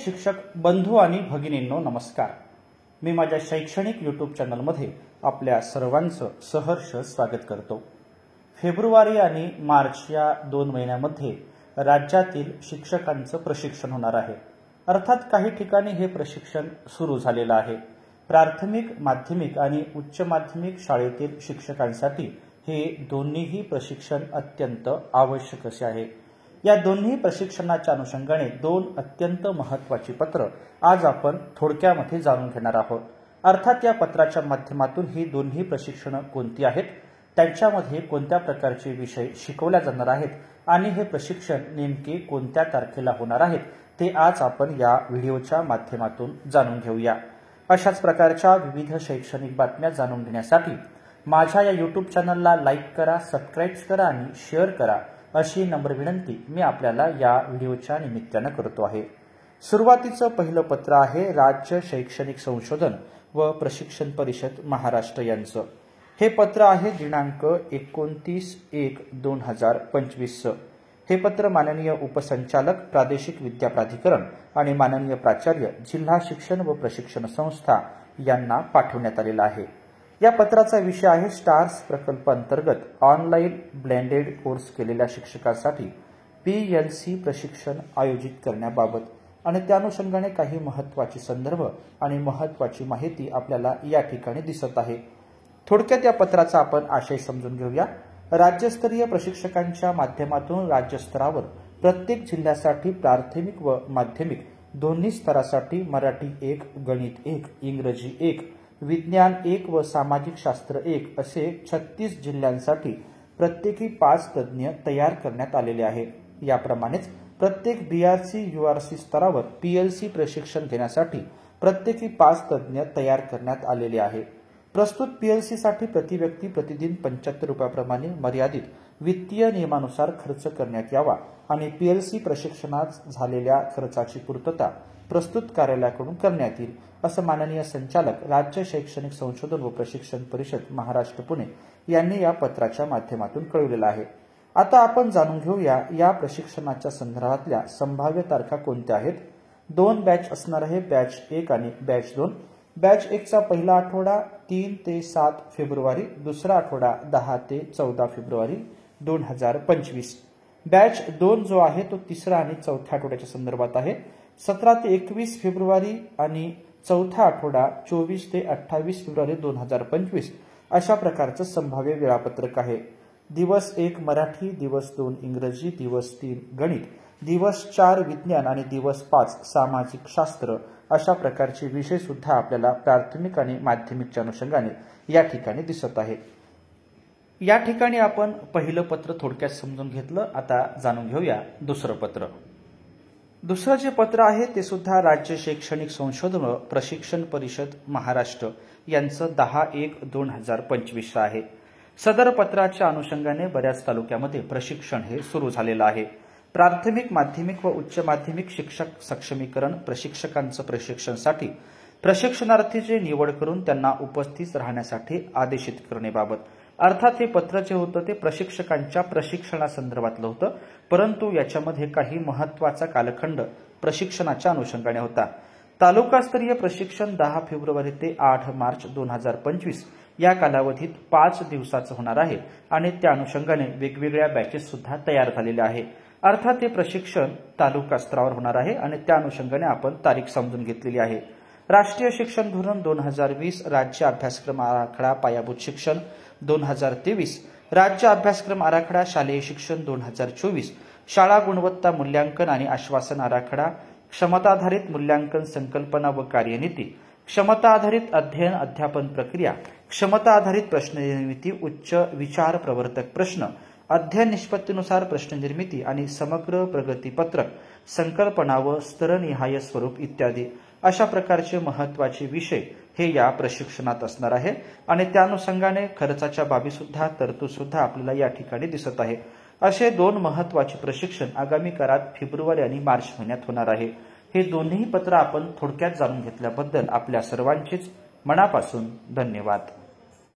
शिक्षक बंधू आणि भगिनींनो नमस्कार। मी माझ्या शैक्षणिक यूट्यूब चॅनलमध्ये आपल्या सर्वांचं सहर्ष स्वागत करतो। फेब्रुवारी आणि मार्च या 2 महिन्यांमध्ये राज्यातील शिक्षकांचं प्रशिक्षण होणार आहे। अर्थात काही ठिकाणी हे प्रशिक्षण सुरू झालेलं आहे। प्राथमिक, माध्यमिक आणि उच्च माध्यमिक शाळेतील शिक्षकांसाठी हे दोन्हीही प्रशिक्षण अत्यंत आवश्यक असे आहे। या दोन्ही प्रशिक्षणाच्या अनुषंगाने 2 अत्यंत महत्त्वाची पत्र आज आपण थोडक्यामध्ये जाणून घेणार आहोत। अर्थात या पत्राच्या माध्यमातून ही दोन्ही प्रशिक्षण कोणती आहेत, त्यांच्यामध्ये कोणत्या प्रकारचे विषय शिकवल्या जाणार आहेत आणि हे प्रशिक्षण नेमके कोणत्या तारखेला होणार आहेत ते आज आपण या व्हिडिओच्या माध्यमातून जाणून घेऊया। अशाच प्रकारच्या विविध शैक्षणिक बातम्या जाणून घेण्यासाठी माझ्या या यूट्यूब चॅनलला लाईक करा, सबस्क्राइब करा आणि शेअर करा अशी नम्र विनंती मी आपल्याला या व्हिडिओच्या निमित्ताने करतो आहे। सुरुवातीचं पहिलं पत्र आहे राज्य शैक्षणिक संशोधन व प्रशिक्षण परिषद महाराष्ट्र यांचं। हे पत्र आहे दिनांक 29/1/2025। हे पत्र माननीय उपसंचालक प्रादेशिक विद्या प्राधिकरण आणि माननीय प्राचार्य जिल्हा शिक्षण व प्रशिक्षण संस्था यांना पाठवण्यात आलेला आहे। या पत्राचा विषय आहे स्टार्स प्रकल्प अंतर्गत ऑनलाईन ब्लेंडेड कोर्स केलेल्या शिक्षकांसाठी PLC प्रशिक्षण आयोजित करण्याबाबत आणि त्या अनुषंगाने काही महत्त्वाचे संदर्भ आणि महत्त्वाची माहिती आपल्याला या ठिकाणी दिसत आहे। थोडक्यात या पत्राचा आपण आशय समजून घेऊया। राज्यस्तरीय प्रशिक्षकांच्या माध्यमातून राज्यस्तरावर प्रत्येक जिल्ह्यासाठी प्राथमिक व माध्यमिक दोन्ही स्तरासाठी मराठी 1, गणित 1, इंग्रजी 1, विज्ञान 1 व सामाजिक शास्त्र 1 असे 36 जिल्ह्यांसाठी प्रत्येकी 5 तज्ज्ञ तयार करण्यात आलेले आहे। याप्रमाणेच प्रत्येक BRC URC स्तरावर PLC प्रशिक्षण घेण्यासाठी प्रत्येकी 5 तज्ज्ञ तयार करण्यात आलेले आहे। प्रस्तुत PLC साठी प्रति व्यक्ती प्रतिदिन 75 रुपयाप्रमाणे मर्यादित वित्तीय नियमानुसार खर्च करण्यात यावा आणि PLC प्रशिक्षणात झालेल्या खर्चाची पूर्तता प्रस्तुत कार्यालयाकडून करण्यात येईल असं माननीय संचालक राज्य शैक्षणिक संशोधन व प्रशिक्षण परिषद महाराष्ट्र पुणे यांनी या पत्राच्या माध्यमातून कळवलेलं आहे। आता आपण जाणून घेऊया या प्रशिक्षणाच्या संदर्भातल्या संभाव्य तारखा कोणत्या आहेत। 2 बॅच असणार आहे, बॅच 1 आणि बॅच 2। बॅच 1 चा पहिला आठवडा 3 ते 7 फेब्रुवारी, दुसरा आठवडा 10 ते 14 फेब्रुवारी 2025। बॅच 2 जो आहे तो तिसरा आणि चौथ्या आठवड्याच्या संदर्भात आहे, 17 ते 21 फेब्रुवारी आणि चौथा आठवडा 24 ते 28 फेब्रुवारी 2025 अशा प्रकारचं संभाव्य वेळापत्रक आहे। दिवस 1 मराठी, दिवस 2 इंग्रजी, दिवस 3 गणित, दिवस 4 विज्ञान आणि दिवस 5 सामाजिक शास्त्र अशा प्रकारचे विषय सुद्धा आपल्याला प्राथमिक आणि माध्यमिकच्या अनुषंगाने या ठिकाणी दिसत आहे। या ठिकाणी आपण पहिलं पत्र थोडक्यात समजून घेतलं। आता जाणून घेऊया दुसरं पत्र। दुसरं जे पत्र आहे ते सुद्धा राज्य शैक्षणिक संशोधन व प्रशिक्षण परिषद महाराष्ट्र यांचं 10/1/2025 आहे। सदर पत्राच्या अनुषंगाने बऱ्याच तालुक्यामध्ये प्रशिक्षण हे सुरू झालेलं आहे। प्राथमिक, माध्यमिक व उच्च माध्यमिक शिक्षक सक्षमीकरण प्रशिक्षकांचं प्रशिक्षणासाठी प्रशिक्षणार्थीची निवड करून त्यांना उपस्थित राहण्यासाठी आदेशित करण्याबाबत। अर्थात हे पत्र जे होतं ते प्रशिक्षकांच्या प्रशिक्षणासंदर्भातलं होतं, परंतु याच्यामध्ये काही महत्त्वाचा कालखंड प्रशिक्षणाच्या अनुषंगाने होता। तालुकास्तरीय प्रशिक्षण 10 फेब्रुवारी ते 8 मार्च 2025 या कालावधीत 5 दिवसाचं होणार आहे आणि त्या अनुषंगाने वेगवेगळ्या बॅचेस सुद्धा तयार झालेल्या आहे। अर्थात हे प्रशिक्षण तालुका स्तरावर होणार आहे आणि त्या अनुषंगाने आपण तारीख समजून घेतलेली आहे। राष्ट्रीय शिक्षण धोरण 2020, राज्य अभ्यासक्रम आराखडा पायाभूत शिक्षण 2023, राज्य अभ्यासक्रम आराखडा शालेय शिक्षण 2024, शाळा गुणवत्ता मूल्यांकन आणि आश्वासन आराखडा, क्षमताधारित मूल्यांकन संकल्पना व कार्यनीती, क्षमता आधारित अध्ययन अध्यापन प्रक्रिया, क्षमता आधारित प्रश्ननिर्मिती, उच्च विचार प्रवर्तक प्रश्न, अध्ययन निष्पत्तीनुसार प्रश्ननिर्मिती आणि समग्र प्रगतीपत्रक, संकल्पना व स्तरनिहाय स्वरूप इत्यादी अशा प्रकारचे महत्त्वाचे विषय हे या प्रशिक्षणात असणार आहे आणि त्या अनुषंगाने खर्चाच्या बाबी सुद्धा तरतूद सुद्धा आपल्याला या ठिकाणी दिसत आहे। असे 2 महत्त्वाचे प्रशिक्षण आगामी काळात फेब्रुवारी आणि मार्च महिन्यात होणार आहे। हे दोन्ही पत्र आपण थोडक्यात जाणून घेतल्याबद्दल आपल्या सर्वांचेच मनापासून धन्यवाद।